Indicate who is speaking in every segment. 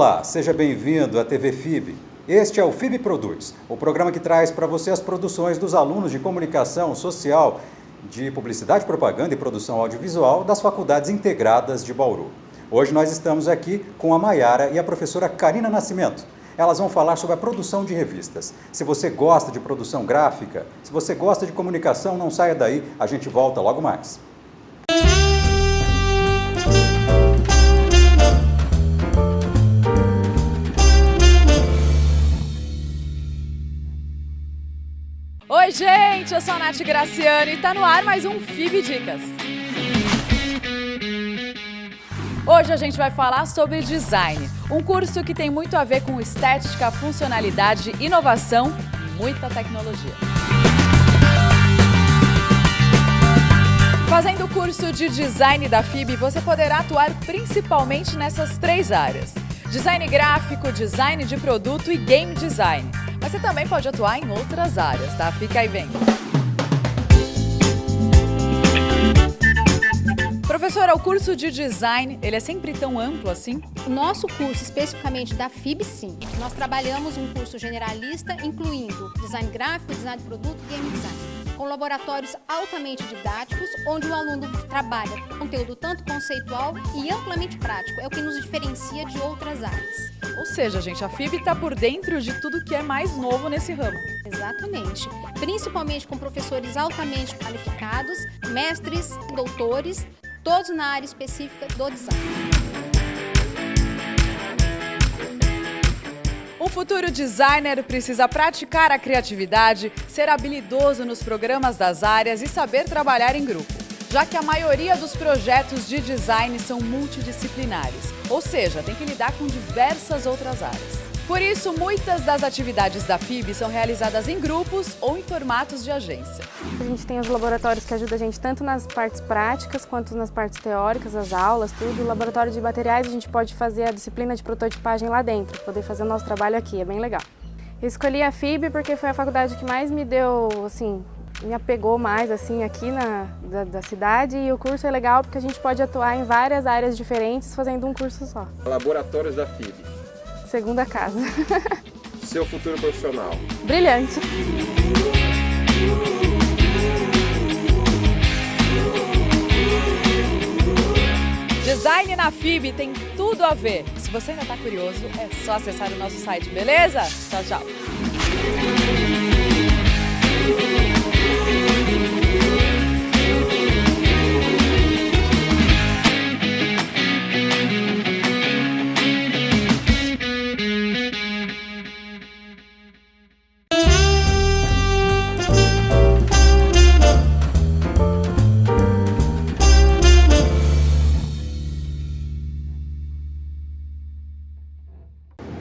Speaker 1: Olá, seja bem-vindo à TV FIB. Este é o FIB Produz, o programa que traz para você as produções dos alunos de comunicação social, de publicidade, propaganda e produção audiovisual das faculdades integradas de Bauru. Hoje nós estamos aqui com a Mayara e a professora Karina Nascimento. Elas vão falar sobre a produção de revistas. Se você gosta de produção gráfica, se você gosta de comunicação, não saia daí, a gente volta logo mais.
Speaker 2: Oi gente, eu sou a Nath Graciano e tá no ar mais um FIB Dicas. Hoje a gente vai falar sobre design, um curso que tem muito a ver com estética, funcionalidade, inovação e muita tecnologia. Fazendo o curso de design da FIB, você poderá atuar principalmente nessas três áreas: design gráfico, design de produto e game design. Mas você também pode atuar em outras áreas, tá? Fica aí vendo. Professora, o curso de design, ele é sempre tão amplo assim?
Speaker 3: O nosso curso, especificamente da FIB, sim. Nós trabalhamos um curso generalista, incluindo design gráfico, design de produto e game design, com laboratórios altamente didáticos, onde o aluno trabalha conteúdo tanto conceitual e amplamente prático. É o que nos diferencia de outras áreas.
Speaker 2: Ou seja, gente, a FIB está por dentro de tudo que é mais novo nesse ramo.
Speaker 3: Exatamente. Principalmente com professores altamente qualificados, mestres, doutores, todos na área específica do design.
Speaker 2: Um futuro designer precisa praticar a criatividade, ser habilidoso nos programas das áreas e saber trabalhar em grupo, já que a maioria dos projetos de design são multidisciplinares, ou seja, tem que lidar com diversas outras áreas. Por isso, muitas das atividades da FIB são realizadas em grupos ou em formatos de agência.
Speaker 4: A gente tem os laboratórios que ajudam a gente tanto nas partes práticas quanto nas partes teóricas, as aulas, tudo. O laboratório de materiais a gente pode fazer a disciplina de prototipagem lá dentro, poder fazer o nosso trabalho aqui, é bem legal. Eu escolhi a FIB porque foi a faculdade que mais me deu, assim, me apegou mais assim aqui da cidade, e o curso é legal porque a gente pode atuar em várias áreas diferentes fazendo um curso só.
Speaker 5: Laboratórios da FIB.
Speaker 4: Segunda casa.
Speaker 5: Seu futuro profissional.
Speaker 4: Brilhante.
Speaker 2: Design na FIB tem tudo a ver. Se você ainda está curioso, é só acessar o nosso site, beleza? Tchau, tchau.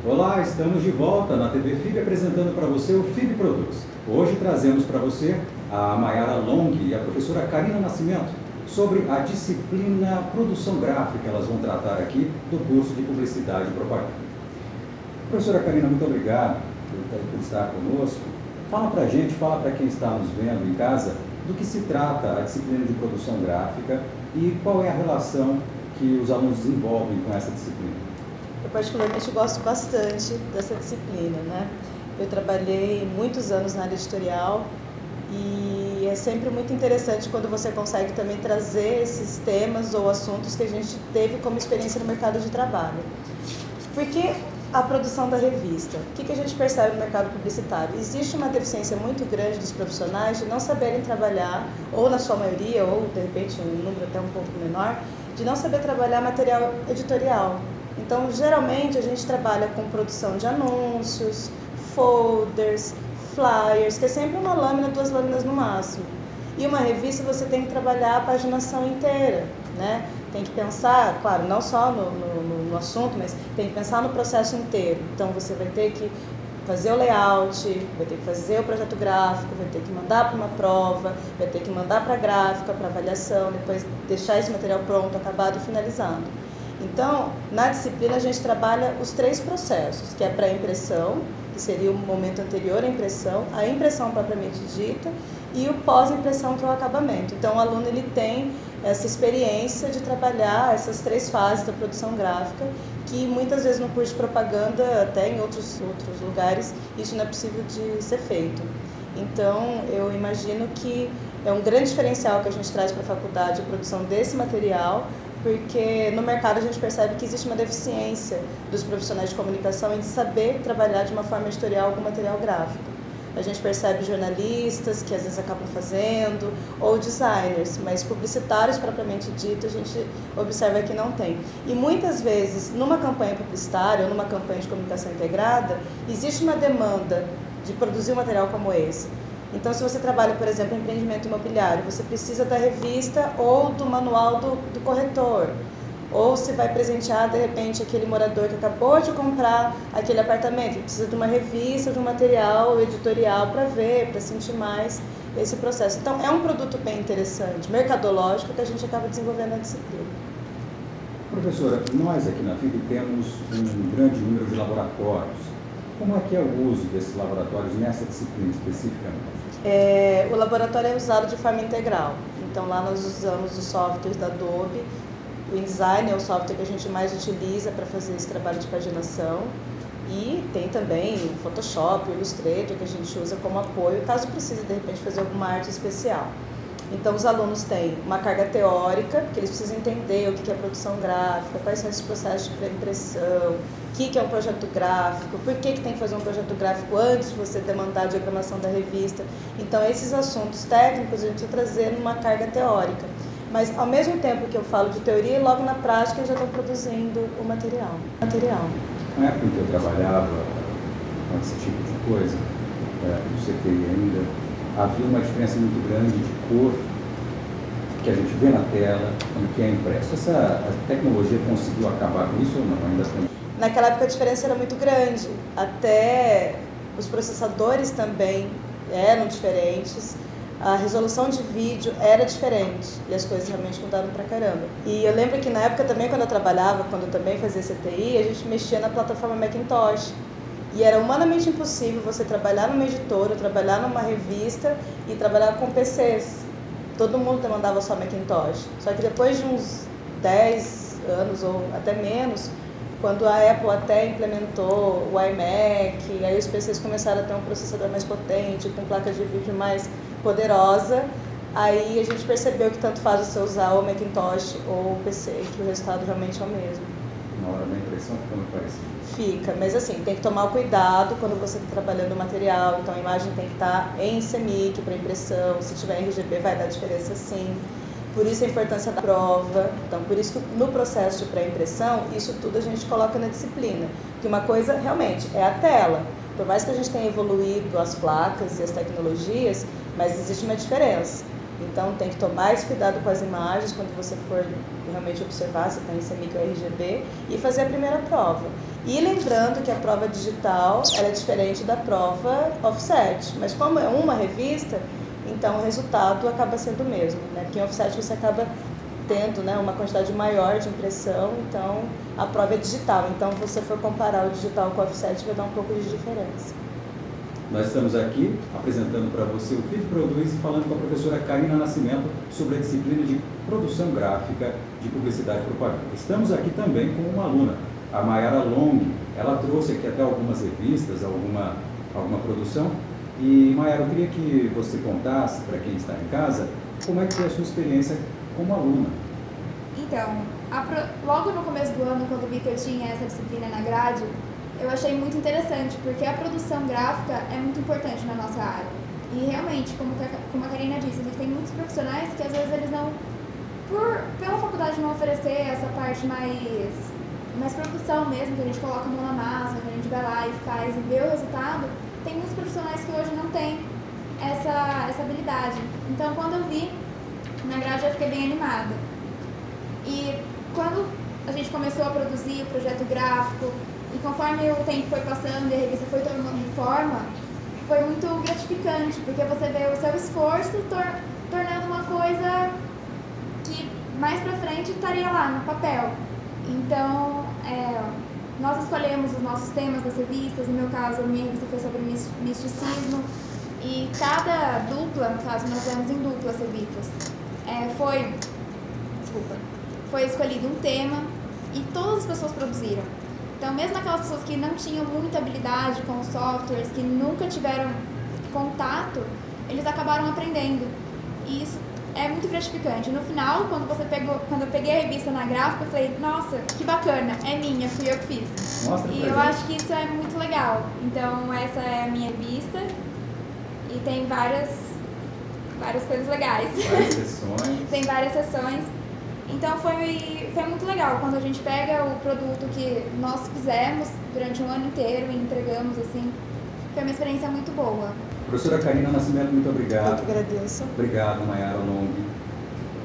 Speaker 1: Olá, estamos de volta na TV FIB apresentando para você o FIB Produz. Hoje trazemos para você a Mayara Long e a professora Karina Nascimento sobre a disciplina Produção Gráfica. Elas vão tratar aqui do curso de Publicidade e Propaganda. Professora Karina, muito obrigado por estar conosco. Fala para a gente, fala para quem está nos vendo em casa, do que se trata a disciplina de Produção Gráfica e qual é a relação que os alunos desenvolvem com essa disciplina.
Speaker 6: Eu particularmente gosto bastante dessa disciplina, né? Eu trabalhei muitos anos na área editorial e é sempre muito interessante quando você consegue também trazer esses temas ou assuntos que a gente teve como experiência no mercado de trabalho. Por que a produção da revista? O que a gente percebe no mercado publicitário? Existe uma deficiência muito grande dos profissionais de não saberem trabalhar, ou na sua maioria, ou de repente um número até um pouco menor, de não saber trabalhar material editorial. Então, geralmente, a gente trabalha com produção de anúncios, folders, flyers, que é sempre uma lâmina, 2 lâminas no máximo. E uma revista você tem que trabalhar a paginação inteira, né? Tem que pensar, claro, não só no assunto, mas tem que pensar no processo inteiro. Então, você vai ter que fazer o layout, vai ter que fazer o projeto gráfico, vai ter que mandar para uma prova, vai ter que mandar para a gráfica, para avaliação, depois deixar esse material pronto, acabado e finalizando. Então, na disciplina a gente trabalha os 3 processos, que é a pré-impressão, que seria o momento anterior à impressão, a impressão propriamente dita e o pós-impressão, que é o acabamento. Então o aluno ele tem essa experiência de trabalhar essas 3 fases da produção gráfica, que muitas vezes no curso de propaganda, até em outros lugares, isso não é possível de ser feito. Então eu imagino que é um grande diferencial que a gente traz para a faculdade a produção desse material, porque no mercado a gente percebe que existe uma deficiência dos profissionais de comunicação em saber trabalhar de uma forma editorial algum material gráfico. A gente percebe jornalistas que às vezes acabam fazendo, ou designers, mas publicitários propriamente dito a gente observa que não tem. E muitas vezes, numa campanha publicitária ou numa campanha de comunicação integrada, existe uma demanda de produzir um material como esse. Então, se você trabalha, por exemplo, em empreendimento imobiliário, você precisa da revista ou do manual do corretor. Ou se vai presentear, de repente, aquele morador que acabou de comprar aquele apartamento, ele precisa de uma revista, de um material editorial para ver, para sentir mais esse processo. Então, é um produto bem interessante, mercadológico, que a gente acaba desenvolvendo na disciplina.
Speaker 1: Professora, nós aqui na FIB temos um grande número de laboratórios. Como é que é o uso desses laboratórios nessa disciplina especificamente?
Speaker 6: O laboratório é usado de forma integral. Então, lá nós usamos os softwares da Adobe. O InDesign é o software que a gente mais utiliza para fazer esse trabalho de paginação. E tem também o Photoshop, o Illustrator, que a gente usa como apoio, caso precise, de repente, fazer alguma arte especial. Então, os alunos têm uma carga teórica, porque eles precisam entender o que é produção gráfica, quais são esses processos de pré-impressão, o que é um projeto gráfico, por que tem que fazer um projeto gráfico antes de você demandar a diagramação da revista. Então, esses assuntos técnicos a gente precisa trazer numa carga teórica. Mas, ao mesmo tempo que eu falo de teoria, logo na prática eu já estou produzindo o material.
Speaker 1: Na época em que eu trabalhava com esse tipo de coisa, no CTI ainda, havia uma diferença muito grande de cor que a gente vê na tela e que é impresso. Essa tecnologia conseguiu acabar com isso ou não? Ainda tem?
Speaker 6: Naquela época a diferença era muito grande. Até os processadores também eram diferentes. A resolução de vídeo era diferente e as coisas realmente mudaram pra caramba. E eu lembro que na época também, quando eu trabalhava, quando eu também fazia CTI, a gente mexia na plataforma Macintosh. E era humanamente impossível você trabalhar numa editora, trabalhar numa revista e trabalhar com PCs. Todo mundo demandava só Macintosh. Só que depois de uns 10 anos ou até menos, quando a Apple até implementou o iMac, aí os PCs começaram a ter um processador mais potente, com placa de vídeo mais poderosa, aí a gente percebeu que tanto faz você usar o Macintosh ou o PC, que o resultado realmente é o mesmo.
Speaker 1: Na hora da impressão fica muito parecido.
Speaker 6: Fica, mas assim, tem que tomar o cuidado quando você está trabalhando o material, então a imagem tem que estar em CMYK para impressão, se tiver em RGB vai dar diferença sim. Por isso a importância da prova, então por isso que no processo de pré-impressão, isso tudo a gente coloca na disciplina, que uma coisa realmente é a tela. Por mais que a gente tenha evoluído as placas e as tecnologias, mas existe uma diferença. Então tem que tomar esse cuidado com as imagens quando você for realmente observar se está em CMYK ou RGB e fazer a primeira prova. E lembrando que a prova digital ela é diferente da prova offset, mas como é uma revista, então o resultado acaba sendo o mesmo, né? Porque em offset você acaba tendo, né, uma quantidade maior de impressão, então a prova é digital. Então se você for comparar o digital com o offset vai dar um pouco de diferença.
Speaker 1: Nós estamos aqui apresentando para você o FIB Produz, falando com a professora Karina Nascimento sobre a disciplina de produção gráfica de publicidade e propaganda. Estamos aqui também com uma aluna, a Mayara Long. Ela trouxe aqui até algumas revistas, alguma produção. E, Mayara, eu queria que você contasse para quem está em casa como é que foi a sua experiência como aluna.
Speaker 7: Então, logo no começo do ano, quando vi que eu tinha essa disciplina na grade, eu achei muito interessante, porque a produção gráfica é muito importante na nossa área. E realmente, como a Karina disse, a gente tem muitos profissionais que às vezes eles não, pela faculdade não oferecer essa parte mais produção mesmo, que a gente coloca a mão na massa, que a gente vai lá e faz e vê o resultado, tem muitos profissionais que hoje não têm essa habilidade. Então, quando eu vi na grade, eu fiquei bem animada. E quando a gente começou a produzir o projeto gráfico, e conforme o tempo foi passando e a revista foi tomando forma, foi muito gratificante, porque você vê o seu esforço tornando uma coisa que mais pra frente estaria lá no papel. Então, nós escolhemos os nossos temas das revistas. No meu caso, a minha revista foi sobre misticismo, E cada dupla, no caso nós fizemos em duplas revistas, foi escolhido um tema e todas as pessoas produziram. Então, mesmo aquelas pessoas que não tinham muita habilidade com os softwares, que nunca tiveram contato, eles acabaram aprendendo. E isso é muito gratificante. No final, quando eu peguei a revista na gráfica, eu falei, nossa, que bacana, é minha, fui eu que fiz. E eu acho que isso é muito legal. Então, essa é a minha revista e tem várias coisas legais.
Speaker 1: Várias sessões.
Speaker 7: Tem várias sessões. Então foi muito legal quando a gente pega o produto que nós fizemos durante um ano inteiro e entregamos assim. Foi uma experiência muito boa.
Speaker 1: Professora Karina Nascimento, muito obrigado.
Speaker 6: Eu que agradeço.
Speaker 1: Obrigado, Mayara Long.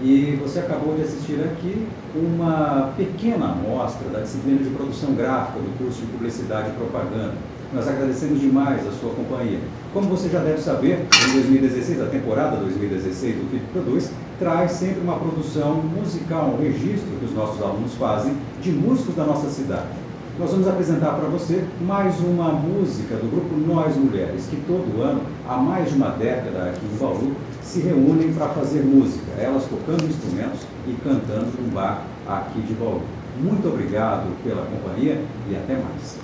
Speaker 1: E você acabou de assistir aqui uma pequena amostra da disciplina de produção gráfica do curso de Publicidade e Propaganda. Nós agradecemos demais a sua companhia. Como você já deve saber, em 2016, a temporada 2016 do FIB Produz traz sempre uma produção musical, um registro que os nossos alunos fazem de músicos da nossa cidade. Nós vamos apresentar para você mais uma música do grupo Nós Mulheres, que todo ano, há mais de uma década aqui em Bauru, se reúnem para fazer música, elas tocando instrumentos e cantando num bar aqui de Bauru. Muito obrigado pela companhia e até mais.